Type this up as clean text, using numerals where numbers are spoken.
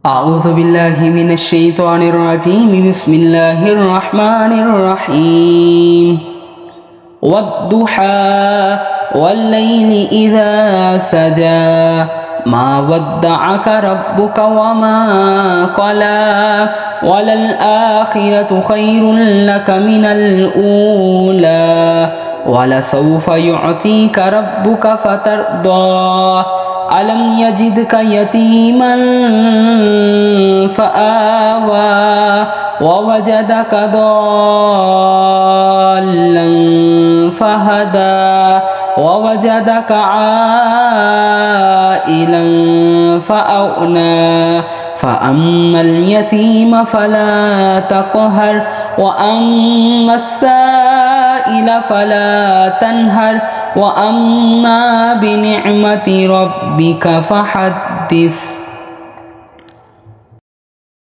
أعوذ بالله من الشيطان الرجيم بسم الله الرحمن الرحيم والضحى والليل إذا سجى ما ودعك ربك وما قلى وللآخرة خير لك من الأولى ولسوف يعطيك ربك فترضى ألم يجدك يتيما فآوى ووجدك ضالا فهدى ووجدك عائلا فأغنى فأما اليتيم فلا تقهر وأما السائل فلا تنهر وأما بنعمة ربك فحدث.